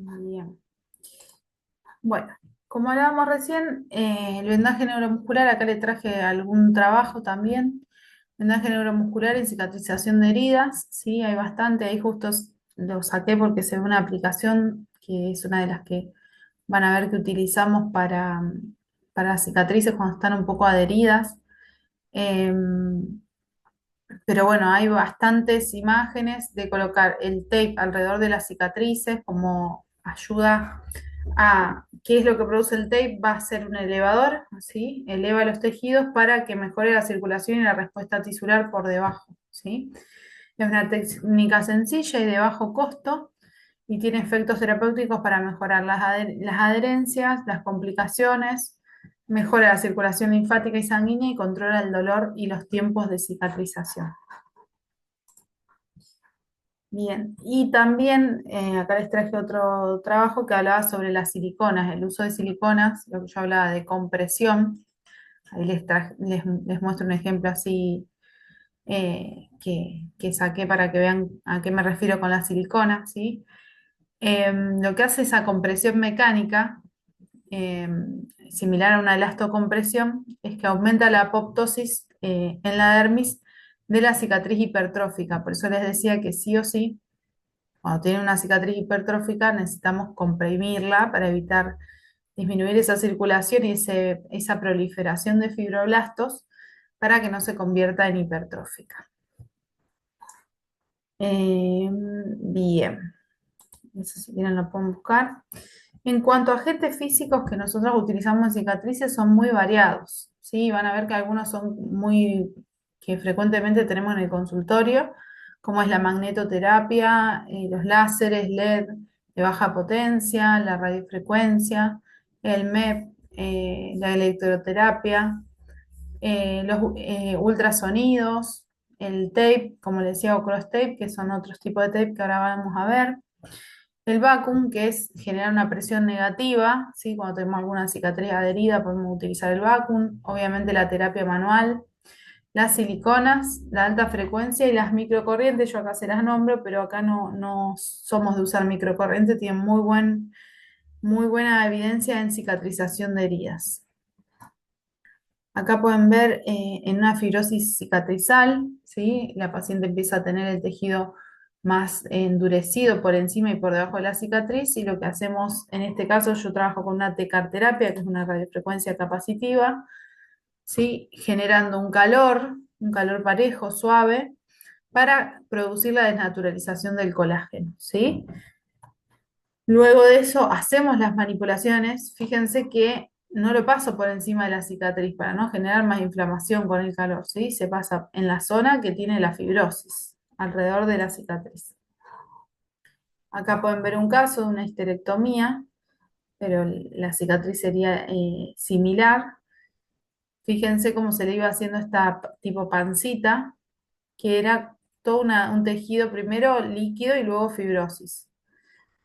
Bien. Bueno, como hablábamos recién, el vendaje neuromuscular, acá le traje algún trabajo también. Vendaje neuromuscular y cicatrización de heridas, sí, hay bastante. Ahí justo lo saqué porque se ve una aplicación que es una de las que van a ver que utilizamos para cicatrices cuando están un poco adheridas. Em, pero bueno, hay bastantes imágenes de colocar el tape alrededor de las cicatrices como ayuda a, ¿qué es lo que produce el tape? Va a ser un elevador, ¿sí? Eleva los tejidos para que mejore la circulación y la respuesta tisular por debajo, ¿sí? Es una técnica sencilla y de bajo costo y tiene efectos terapéuticos para mejorar las adherencias, las complicaciones, mejora la circulación linfática y sanguínea y controla el dolor y los tiempos de cicatrización. Bien, y también acá les traje otro trabajo que hablaba sobre las siliconas, el uso de siliconas, lo que yo hablaba de compresión. Ahí les muestro un ejemplo así que saqué para que vean a qué me refiero con la silicona, ¿sí? Lo que hace esa compresión mecánica, similar a una elastocompresión, es que aumenta la apoptosis en la dermis de la cicatriz hipertrófica. Por eso les decía que sí o sí cuando tiene una cicatriz hipertrófica necesitamos comprimirla para evitar disminuir esa circulación y esa proliferación de fibroblastos para que no se convierta en hipertrófica. Bien, eso si quieren lo pueden buscar. En cuanto a agentes físicos que nosotros utilizamos en cicatrices son muy variados, ¿sí? Van a ver que algunos son que frecuentemente tenemos en el consultorio, como es la magnetoterapia, los láseres LED de baja potencia, la radiofrecuencia, el MEP, la electroterapia, los ultrasonidos, el tape, como les decía, o cross tape, que son otros tipos de tape que ahora vamos a ver. El vacuum, que es generar una presión negativa, ¿sí? Cuando tenemos alguna cicatriz adherida podemos utilizar el vacuum. Obviamente la terapia manual, las siliconas, la alta frecuencia y las microcorrientes. Yo acá se las nombro, pero acá no somos de usar microcorriente, tienen muy buena evidencia en cicatrización de heridas. Acá pueden ver en una fibrosis cicatrizal, ¿sí? La paciente empieza a tener el tejido más endurecido por encima y por debajo de la cicatriz y lo que hacemos en este caso, yo trabajo con una tecarterapia, que es una radiofrecuencia capacitiva, ¿sí? Generando un calor parejo, suave, para producir la desnaturalización del colágeno, ¿sí? Luego de eso hacemos las manipulaciones. Fíjense que no lo paso por encima de la cicatriz para no generar más inflamación con el calor, ¿sí? Se pasa en la zona que tiene la fibrosis, alrededor de la cicatriz. Acá pueden ver un caso de una histerectomía, pero la cicatriz sería similar. Fíjense cómo se le iba haciendo esta tipo pancita, que era todo un tejido primero líquido y luego fibrosis.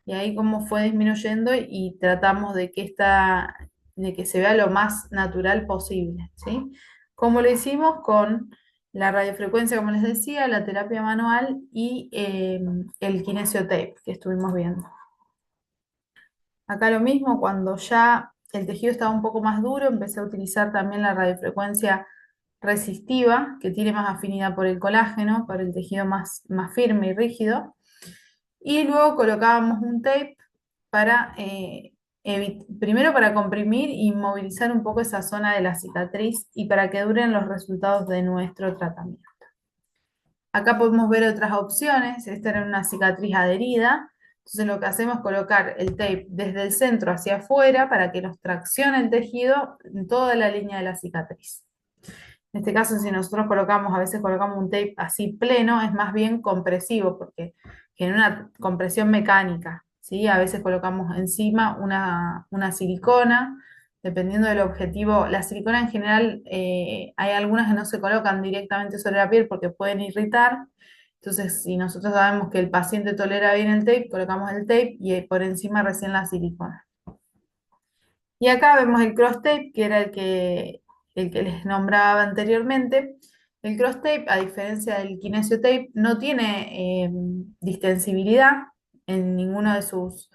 Y ahí cómo fue disminuyendo y tratamos de que se vea lo más natural posible, ¿sí? Como lo hicimos con la radiofrecuencia, como les decía, la terapia manual y el kinesiotape que estuvimos viendo. Acá lo mismo, cuando ya el tejido estaba un poco más duro, empecé a utilizar también la radiofrecuencia resistiva, que tiene más afinidad por el colágeno, por el tejido más firme y rígido. Y luego colocábamos un tape para, primero para comprimir y movilizar un poco esa zona de la cicatriz y para que duren los resultados de nuestro tratamiento. Acá podemos ver otras opciones. Esta era una cicatriz adherida. Entonces lo que hacemos es colocar el tape desde el centro hacia afuera para que nos traccione el tejido en toda la línea de la cicatriz. En este caso, si nosotros a veces colocamos un tape así pleno, es más bien compresivo, porque genera una compresión mecánica, ¿sí? A veces colocamos encima una silicona, dependiendo del objetivo. La silicona en general, hay algunas que no se colocan directamente sobre la piel porque pueden irritar. Entonces, si nosotros sabemos que el paciente tolera bien el tape, colocamos el tape y por encima recién la silicona. Y acá vemos el cross tape, que era el que les nombraba anteriormente. El cross tape, a diferencia del kinesio tape, no tiene distensibilidad en ninguno de sus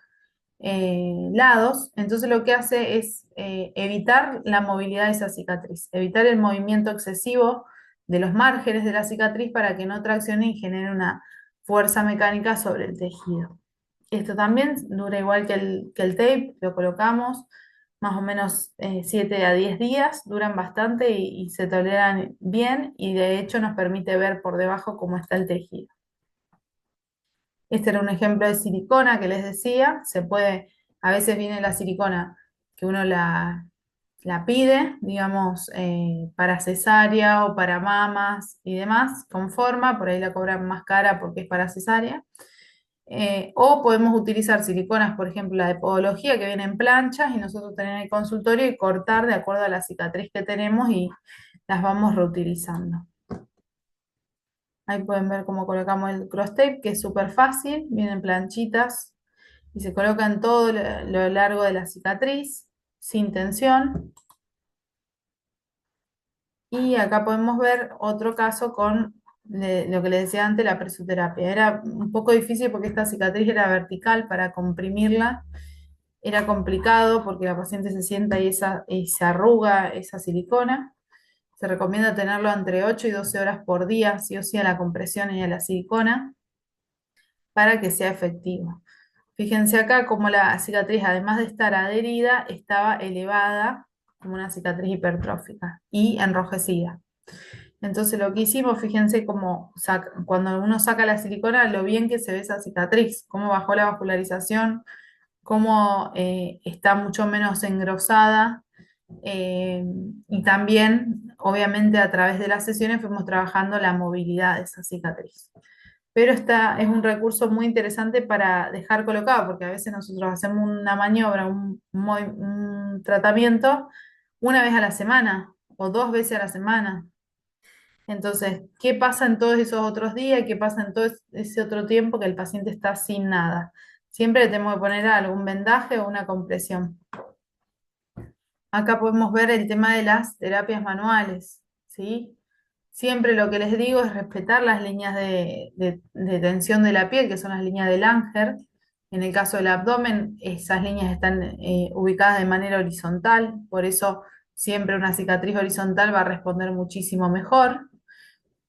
lados, entonces lo que hace es evitar la movilidad de esa cicatriz, evitar el movimiento excesivo de los márgenes de la cicatriz para que no traccione y genere una fuerza mecánica sobre el tejido. Esto también dura igual que el tape, lo colocamos más o menos 7 a 10 días, duran bastante y se toleran bien y de hecho nos permite ver por debajo cómo está el tejido. Este era un ejemplo de silicona que les decía. Se puede, a veces viene la silicona que uno la pide, digamos, para cesárea o para mamas y demás, con forma, por ahí la cobran más cara porque es para cesárea. O podemos utilizar siliconas, por ejemplo, la de podología que viene en planchas y nosotros tener el consultorio y cortar de acuerdo a la cicatriz que tenemos y las vamos reutilizando. Ahí pueden ver cómo colocamos el cross tape, que es súper fácil, vienen planchitas y se coloca en todo lo largo de la cicatriz, sin tensión. Y acá podemos ver otro caso con lo que les decía antes, la presoterapia. Era un poco difícil porque esta cicatriz era vertical para comprimirla. Era complicado porque la paciente se sienta y se arruga esa silicona. Se recomienda tenerlo entre 8 y 12 horas por día, sí o sí, a la compresión y a la silicona, para que sea efectivo. Fíjense acá como la cicatriz, además de estar adherida, estaba elevada como una cicatriz hipertrófica y enrojecida. Entonces lo que hicimos, fíjense cómo cuando uno saca la silicona, lo bien que se ve esa cicatriz, cómo bajó la vascularización, cómo está mucho menos engrosada. Y también, obviamente, a través de las sesiones fuimos trabajando la movilidad de esa cicatriz. Pero esta es un recurso muy interesante para dejar colocado, porque a veces nosotros hacemos una maniobra, un tratamiento una vez a la semana o 2 veces a la semana. Entonces, ¿qué pasa en todos esos otros días? ¿Qué pasa en todo ese otro tiempo que el paciente está sin nada? Siempre le tenemos que poner algún vendaje o una compresión. Acá podemos ver el tema de las terapias manuales, ¿sí? Siempre lo que les digo es respetar las líneas de tensión de la piel, que son las líneas de Langer. En el caso del abdomen, esas líneas están ubicadas de manera horizontal, por eso siempre una cicatriz horizontal va a responder muchísimo mejor.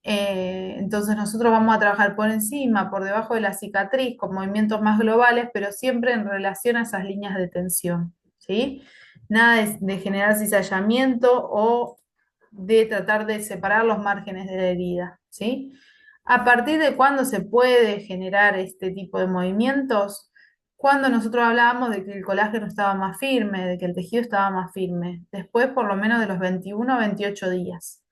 Entonces nosotros vamos a trabajar por encima, por debajo de la cicatriz, con movimientos más globales, pero siempre en relación a esas líneas de tensión, ¿sí? Nada de generar cizallamiento o de tratar de separar los márgenes de la herida, ¿sí? ¿A partir de cuándo se puede generar este tipo de movimientos? Cuando nosotros hablábamos de que el colágeno estaba más firme, de que el tejido estaba más firme, después por lo menos de los 21 a 28 días.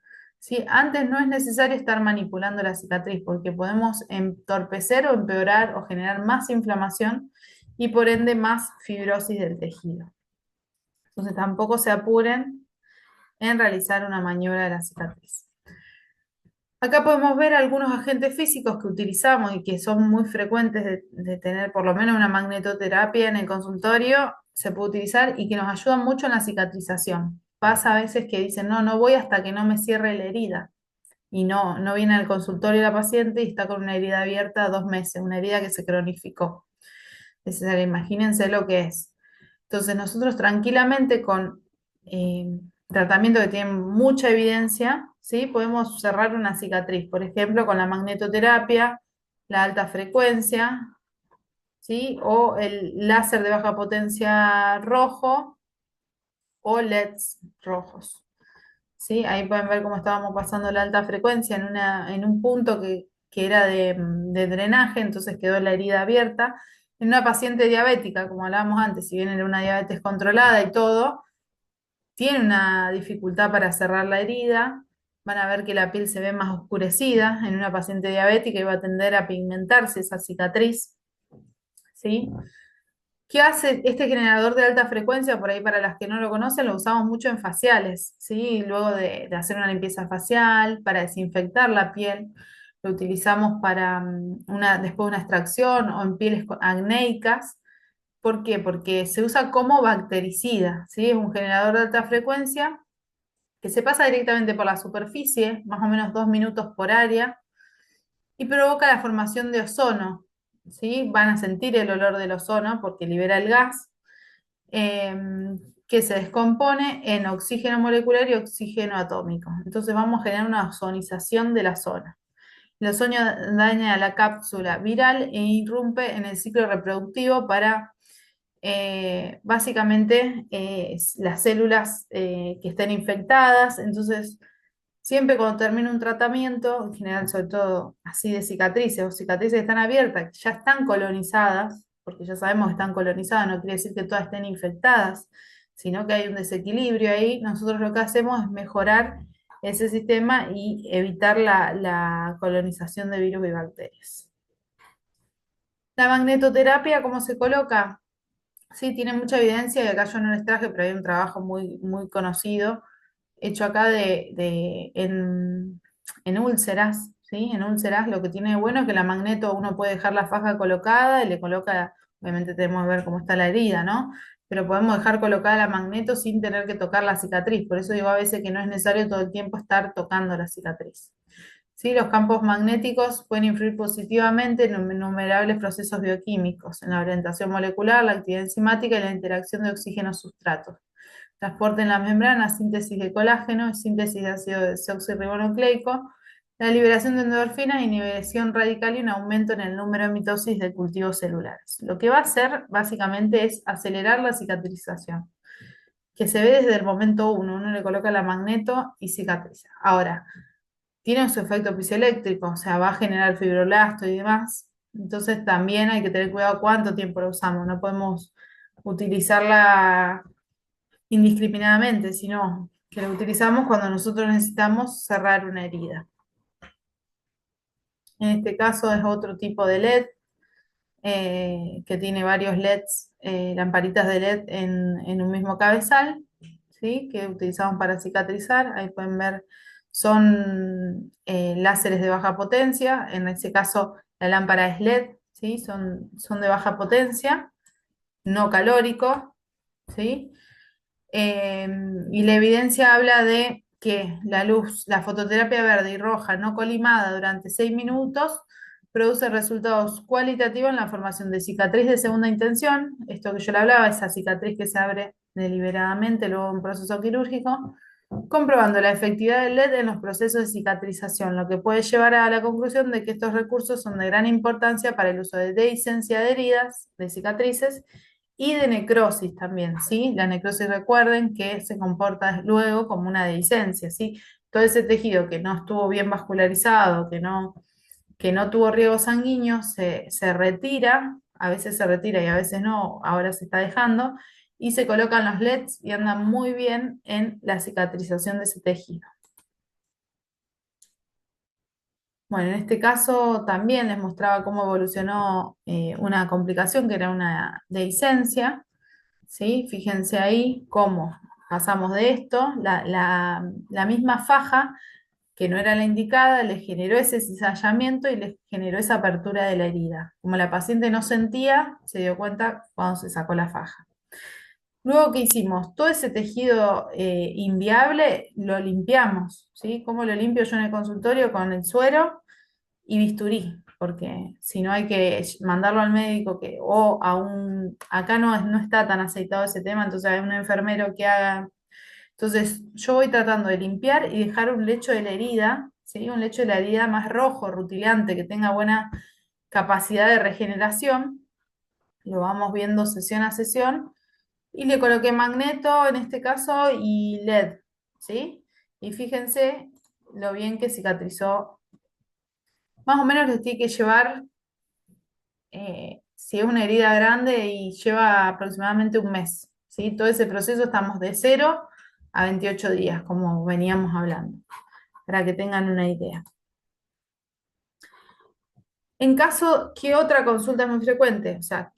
¿Sí? Antes no es necesario estar manipulando la cicatriz porque podemos entorpecer o empeorar o generar más inflamación y por ende más fibrosis del tejido. Entonces tampoco se apuren en realizar una maniobra de la cicatriz. Acá podemos ver algunos agentes físicos que utilizamos y que son muy frecuentes de tener por lo menos una magnetoterapia en el consultorio, se puede utilizar y que nos ayudan mucho en la cicatrización. Pasa a veces que dicen, no, no voy hasta que no me cierre la herida. Y no viene al consultorio la paciente y está con una herida abierta 2 meses, una herida que se cronificó. Imagínense lo que es. Entonces nosotros tranquilamente con tratamiento que tiene mucha evidencia, ¿sí? Podemos cerrar una cicatriz, por ejemplo, con la magnetoterapia, la alta frecuencia, ¿sí? O el láser de baja potencia rojo o LEDs rojos, ¿sí? Ahí pueden ver cómo estábamos pasando la alta frecuencia en un punto que era de drenaje, entonces quedó la herida abierta. En una paciente diabética, como hablábamos antes, si bien era una diabetes controlada y todo, tiene una dificultad para cerrar la herida. Van a ver que la piel se ve más oscurecida en una paciente diabética y va a tender a pigmentarse esa cicatriz, ¿sí? ¿Qué hace este generador de alta frecuencia? Por ahí para las que no lo conocen, lo usamos mucho en faciales, ¿sí? Luego de hacer una limpieza facial, para desinfectar la piel, lo utilizamos para después de una extracción o en pieles acnéicas. ¿Por qué? Porque se usa como bactericida, ¿sí? Es un generador de alta frecuencia que se pasa directamente por la superficie, más o menos 2 minutos por área, y provoca la formación de ozono, ¿sí? Van a sentir el olor del ozono porque libera el gas eh, que se descompone en oxígeno molecular y oxígeno atómico. Entonces vamos a generar una ozonización de la zona. El ozono daña la cápsula viral e irrumpe en el ciclo reproductivo para básicamente las células que estén infectadas. Entonces, siempre cuando termina un tratamiento, en general sobre todo así de cicatrices o cicatrices que están abiertas, que ya están colonizadas, porque ya sabemos que están colonizadas, no quiere decir que todas estén infectadas, sino que hay un desequilibrio ahí, nosotros lo que hacemos es mejorar ese sistema y evitar la colonización de virus y bacterias. La magnetoterapia, ¿cómo se coloca? Sí, tiene mucha evidencia y acá yo no les traje, pero hay un trabajo muy conocido hecho acá en úlceras, ¿sí? En úlceras lo que tiene de bueno es que la magneto uno puede dejar la faja colocada y le coloca, obviamente tenemos que ver cómo está la herida, ¿no? Pero podemos dejar colocada la magneto sin tener que tocar la cicatriz. Por eso digo a veces que no es necesario todo el tiempo estar tocando la cicatriz. ¿Sí? Los campos magnéticos pueden influir positivamente en innumerables procesos bioquímicos, en la orientación molecular, la actividad enzimática y la interacción de oxígeno-sustratos. Transporte en las membranas, síntesis de colágeno, síntesis de ácido desoxirribonucleico, la liberación de endorfinas, inhibición radical y un aumento en el número de mitosis de cultivos celulares. Lo que va a hacer básicamente es acelerar la cicatrización, que se ve desde el momento uno. Uno le coloca la magneto y cicatriza. Ahora, tiene su efecto piezoeléctrico, o sea, va a generar fibroblasto y demás. Entonces también hay que tener cuidado cuánto tiempo lo usamos. No podemos utilizarla indiscriminadamente, sino que lo utilizamos cuando nosotros necesitamos cerrar una herida. En este caso es otro tipo de LED que tiene varios LEDs, lamparitas de LED en un mismo cabezal, ¿sí? Que utilizamos para cicatrizar. Ahí pueden ver, son láseres de baja potencia. En este caso la lámpara es LED, ¿sí? Son de baja potencia, no calórico, ¿sí? Eh, y la evidencia habla de que la luz, la fototerapia verde y roja no colimada durante 6 minutos produce resultados cualitativos en la formación de cicatriz de segunda intención, esto que yo le hablaba, esa cicatriz que se abre deliberadamente luego de un proceso quirúrgico, comprobando la efectividad del LED en los procesos de cicatrización, lo que puede llevar a la conclusión de que estos recursos son de gran importancia para el uso de dehiscencia de heridas, de cicatrices, y de necrosis también, ¿sí? La necrosis, recuerden que se comporta luego como una dehiscencia, ¿sí? Todo ese tejido que no estuvo bien vascularizado, que no tuvo riego sanguíneo, se retira, a veces se retira y a veces no, ahora se está dejando, y se colocan los LEDs y andan muy bien en la cicatrización de ese tejido. Bueno, en este caso también les mostraba cómo evolucionó una complicación que era una dehiscencia. ¿Sí? Fíjense ahí cómo pasamos de esto, la misma faja que no era la indicada, le generó ese cizallamiento y le generó esa apertura de la herida. Como la paciente no sentía, se dio cuenta cuando se sacó la faja. Luego, ¿qué hicimos? Todo ese tejido inviable lo limpiamos, ¿sí? ¿Cómo lo limpio yo en el consultorio? Con el suero y bisturí, porque si no hay que mandarlo al médico o acá no está tan aceitado ese tema, entonces hay un enfermero que haga. Entonces yo voy tratando de limpiar y dejar un lecho de la herida, ¿sí? Un lecho de la herida más rojo, rutilante, que tenga buena capacidad de regeneración. Lo vamos viendo sesión a sesión. Y le coloqué magneto en este caso y LED, ¿sí? Y fíjense lo bien que cicatrizó. Más o menos les tiene que llevar si es una herida grande y lleva aproximadamente un mes, ¿sí? Todo ese proceso estamos de 0 a 28 días, como veníamos hablando, para que tengan una idea. En caso, ¿qué otra consulta es muy frecuente? O sea,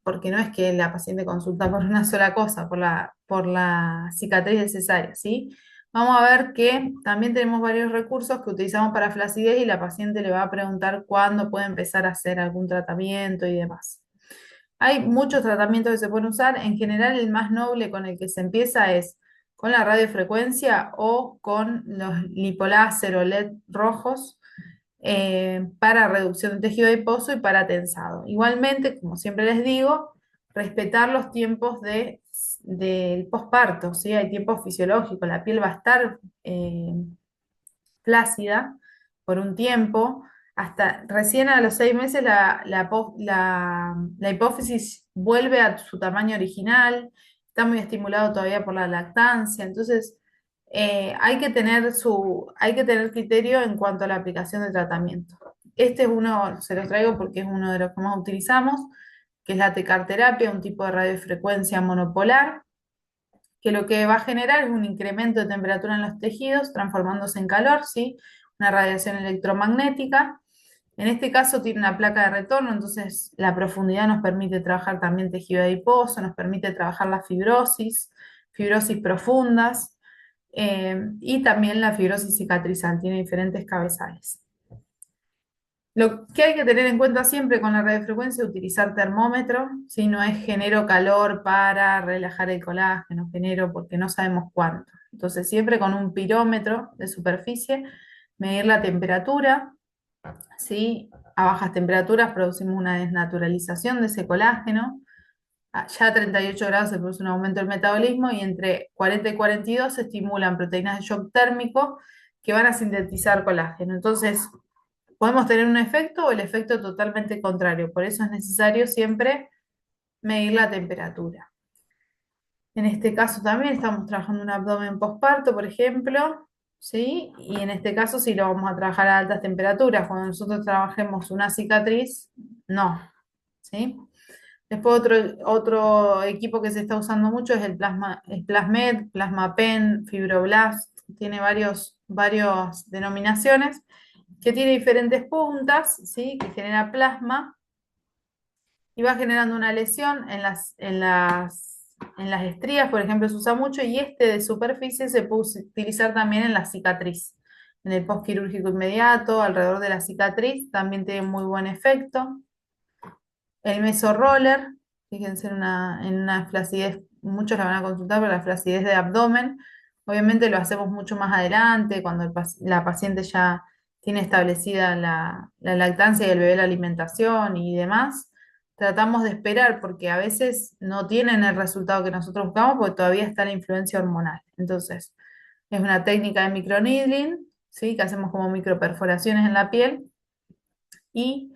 porque no es que la paciente consulta por una sola cosa, por la cicatriz de cesárea, ¿sí? Vamos a ver que también tenemos varios recursos que utilizamos para flacidez y la paciente le va a preguntar cuándo puede empezar a hacer algún tratamiento y demás. Hay muchos tratamientos que se pueden usar. En general, el más noble con el que se empieza es con la radiofrecuencia o con los lipoláser o LED rojos para reducción de tejido adiposo y para tensado. Igualmente, como siempre les digo, respetar los tiempos del posparto, ¿sí? Hay tiempos fisiológicos, la piel va a estar flácida por un tiempo, hasta recién a los 6 meses la hipófisis vuelve a su tamaño original, está muy estimulado todavía por la lactancia, entonces hay que tener criterio en cuanto a la aplicación de tratamiento. Este es uno, se los traigo porque es uno de los que más utilizamos, que es la tecarterapia, un tipo de radiofrecuencia monopolar, que lo que va a generar es un incremento de temperatura en los tejidos, transformándose en calor, ¿sí? Una radiación electromagnética. En este caso tiene una placa de retorno, entonces la profundidad nos permite trabajar también tejido adiposo, nos permite trabajar la fibrosis, fibrosis profundas, y también la fibrosis cicatrizal, tiene diferentes cabezales. Lo que hay que tener en cuenta siempre con la radiofrecuencia es utilizar termómetro, si no es genero calor para relajar el colágeno, genero porque no sabemos cuánto. Entonces siempre con un pirómetro de superficie, medir la temperatura, ¿sí? A bajas temperaturas producimos una desnaturalización de ese colágeno. Ya a 38 grados se produce un aumento del metabolismo y entre 40 y 42 se estimulan proteínas de shock térmico que van a sintetizar colágeno. Entonces, podemos tener un efecto o el efecto totalmente contrario. Por eso es necesario siempre medir la temperatura. En este caso también estamos trabajando un abdomen postparto, por ejemplo, ¿sí? Y en este caso sí lo vamos a trabajar a altas temperaturas. Cuando nosotros trabajemos una cicatriz, no, ¿sí? Después otro equipo que se está usando mucho es el Plasmed, Plasmapen, Fibroblast, tiene varias denominaciones, que tiene diferentes puntas, ¿sí? Que genera plasma y va generando una lesión en las estrías, por ejemplo, se usa mucho, y este de superficie se puede utilizar también en la cicatriz, en el postquirúrgico inmediato, alrededor de la cicatriz, también tiene muy buen efecto. El mesorroller, fíjense en una flacidez, muchos la van a consultar por la flacidez de abdomen. Obviamente lo hacemos mucho más adelante, cuando la paciente ya tiene establecida la lactancia y el bebé la alimentación y demás. Tratamos de esperar porque a veces no tienen el resultado que nosotros buscamos porque todavía está la influencia hormonal. Entonces, es una técnica de microneedling, ¿sí? Que hacemos como microperforaciones en la piel y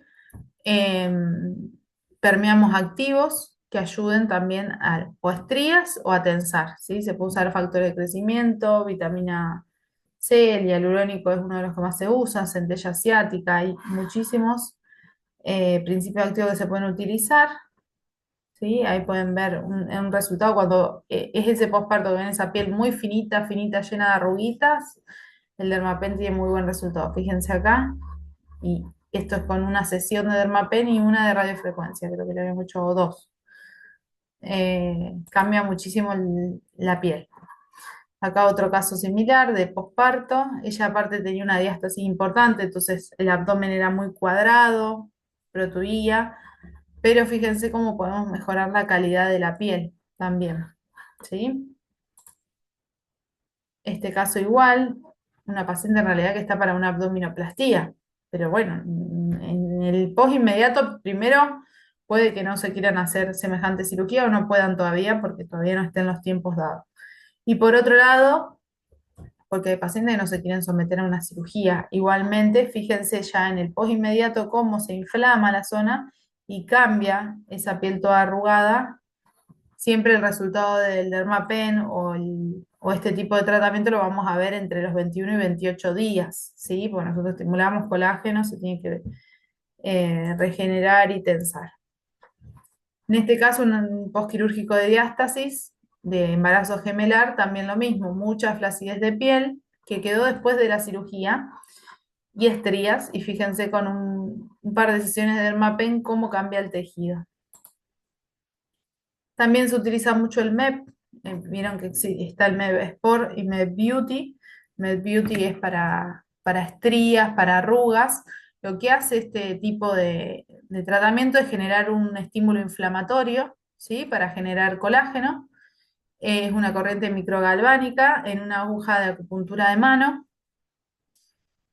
permeamos activos que ayuden también o a estrías o a tensar, ¿sí? Se puede usar factores de crecimiento, vitamina C, el hialurónico es uno de los que más se usa, centella asiática, hay muchísimos principios activos que se pueden utilizar, ¿sí? Ahí pueden ver un resultado cuando es ese posparto que ven esa piel muy finita, finita, llena de arruguitas, el Dermapen tiene muy buen resultado, fíjense acá. Y esto es con una sesión de Dermapen y una de radiofrecuencia, creo que le habíamos hecho dos. Cambia muchísimo la piel. Acá otro caso similar de posparto. Ella aparte tenía una diástasis importante, entonces el abdomen era muy cuadrado, protuía, pero fíjense cómo podemos mejorar la calidad de la piel también. ¿Sí? Este caso igual, una paciente en realidad que está para una abdominoplastía, pero bueno, en el post inmediato, primero puede que no se quieran hacer semejante cirugía o no puedan todavía porque todavía no estén los tiempos dados. Y por otro lado, porque hay pacientes que no se quieren someter a una cirugía. Igualmente, fíjense ya en el post inmediato cómo se inflama la zona y cambia esa piel toda arrugada. Siempre el resultado del Dermapen o este tipo de tratamiento lo vamos a ver entre los 21 y 28 días, ¿sí? Porque nosotros estimulamos colágeno, se tiene que regenerar y tensar. En este caso, un postquirúrgico de diástasis, de embarazo gemelar, también lo mismo, mucha flacidez de piel que quedó después de la cirugía y estrías, y fíjense con un par de sesiones de Dermapen cómo cambia el tejido. También se utiliza mucho el MEP. Vieron que sí, está el MEP Sport y MEP Beauty. MEP Beauty es para estrías, para arrugas. Lo que hace este tipo de tratamiento es generar un estímulo inflamatorio, ¿sí? Para generar colágeno. Es una corriente microgalvánica en una aguja de acupuntura de mano.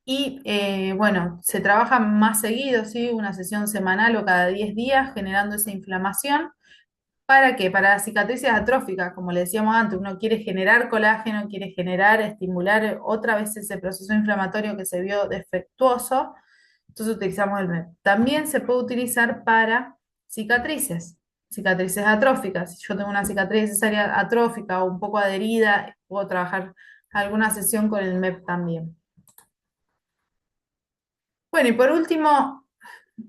Y bueno, se trabaja más seguido, ¿sí? Una sesión semanal o cada 10 días generando esa inflamación. ¿Para qué? Para cicatrices atróficas, como le decíamos antes, uno quiere generar colágeno, quiere generar, estimular otra vez ese proceso inflamatorio que se vio defectuoso, entonces utilizamos el MEP. También se puede utilizar para cicatrices, cicatrices atróficas. Si yo tengo una cicatriz cesárea atrófica o un poco adherida, puedo trabajar alguna sesión con el MEP también. Bueno, y por último,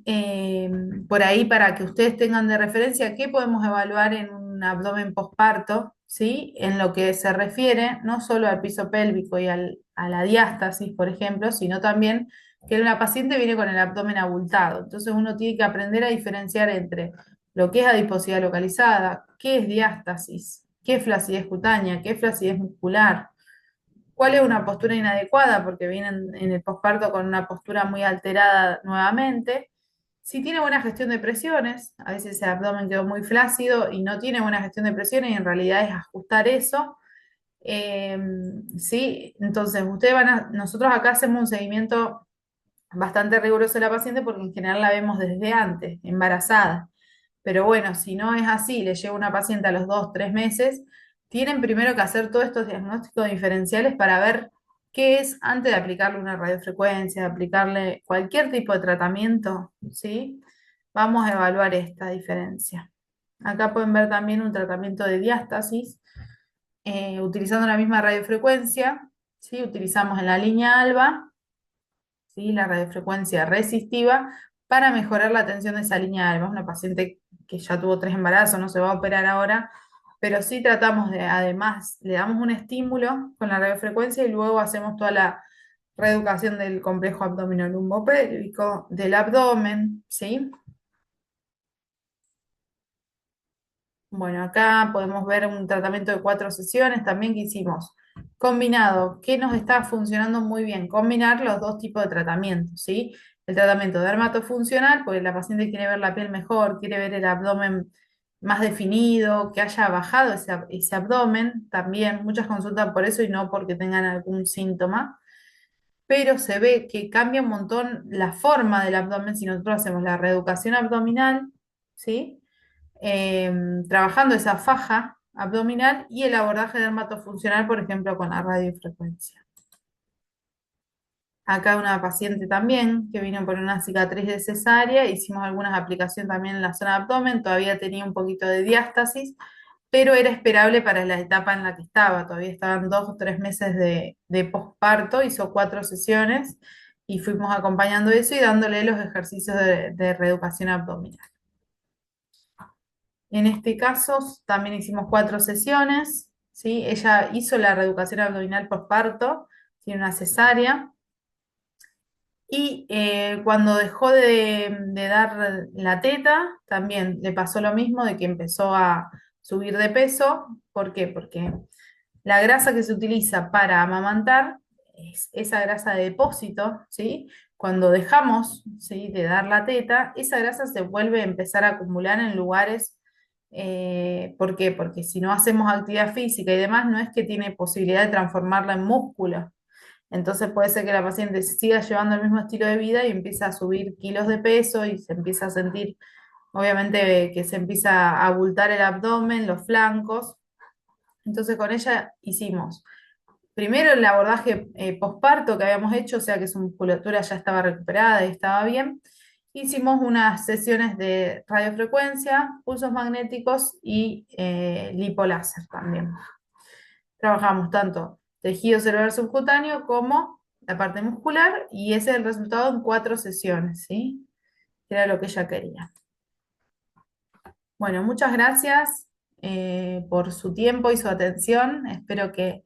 eh, por ahí para que ustedes tengan de referencia qué podemos evaluar en un abdomen posparto, ¿sí? En lo que se refiere no solo al piso pélvico y a la diástasis, por ejemplo, sino también que una paciente viene con el abdomen abultado. Entonces uno tiene que aprender a diferenciar entre lo que es adiposidad localizada, qué es diástasis, qué es flacidez cutánea, qué es flacidez muscular. ¿Cuál es una postura inadecuada? Porque vienen en el posparto con una postura muy alterada nuevamente. Si tiene buena gestión de presiones, a veces el abdomen quedó muy flácido y no tiene buena gestión de presiones y en realidad es ajustar eso. Eh, sí, entonces nosotros acá hacemos un seguimiento bastante riguroso de la paciente porque en general la vemos desde antes, embarazada. Pero bueno, si no es así, le llega una paciente a los 2, 3 meses, tienen primero que hacer todos estos diagnósticos diferenciales para ver qué es antes de aplicarle una radiofrecuencia, de aplicarle cualquier tipo de tratamiento, ¿sí? Vamos a evaluar esta diferencia. Acá pueden ver también un tratamiento de diástasis, utilizando la misma radiofrecuencia, ¿sí? Utilizamos en la línea alba, ¿sí? La radiofrecuencia resistiva para mejorar la tensión de esa línea alba. Es una paciente que ya tuvo 3 embarazos, no se va a operar ahora, pero sí tratamos de, además, le damos un estímulo con la radiofrecuencia y luego hacemos toda la reeducación del complejo abdominolumbopélvico, del abdomen, ¿sí? Bueno, acá podemos ver un tratamiento de 4 sesiones también que hicimos. Combinado, que nos está funcionando muy bien, combinar los dos tipos de tratamientos, ¿sí? El tratamiento dermatofuncional, porque la paciente quiere ver la piel mejor, quiere ver el abdomen más definido, que haya bajado ese abdomen, también muchas consultas por eso y no porque tengan algún síntoma, pero se ve que cambia un montón la forma del abdomen si nosotros hacemos la reeducación abdominal, ¿sí? Trabajando esa faja abdominal y el abordaje dermatofuncional, por ejemplo, con la radiofrecuencia. Acá una paciente también que vino por una cicatriz de cesárea, hicimos algunas aplicaciones también en la zona de abdomen, todavía tenía un poquito de diástasis, pero era esperable para la etapa en la que estaba, todavía estaban 2 o 3 meses de posparto, hizo 4 sesiones y fuimos acompañando eso y dándole los ejercicios de reeducación abdominal. En este caso también hicimos 4 sesiones, ¿sí? Ella hizo la reeducación abdominal posparto, tiene una cesárea, y cuando dejó de dar la teta, también le pasó lo mismo, de que empezó a subir de peso. ¿Por qué? Porque la grasa que se utiliza para amamantar es esa grasa de depósito, ¿sí? Cuando dejamos, ¿sí?, de dar la teta, esa grasa se vuelve a empezar a acumular en lugares. ¿Por qué? Porque si no hacemos actividad física y demás, no es que tiene posibilidad de transformarla en músculo. Entonces puede ser que la paciente siga llevando el mismo estilo de vida y empieza a subir kilos de peso y se empieza a sentir, obviamente, que se empieza a abultar el abdomen, los flancos. Entonces con ella hicimos primero el abordaje posparto que habíamos hecho, o sea que su musculatura ya estaba recuperada y estaba bien. Hicimos unas sesiones de radiofrecuencia, pulsos magnéticos y lipoláser también. Trabajamos tanto tejido cerebral subcutáneo como la parte muscular y ese es el resultado en 4 sesiones, ¿sí? Que era lo que ella quería. Bueno, muchas gracias por su tiempo y su atención. Espero que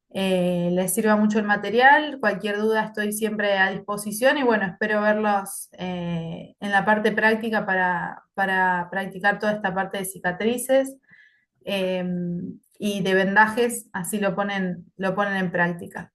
les sirva mucho el material. Cualquier duda estoy siempre a disposición y bueno, espero verlos en la parte práctica para practicar toda esta parte de cicatrices eh, y de vendajes, así lo ponen en práctica.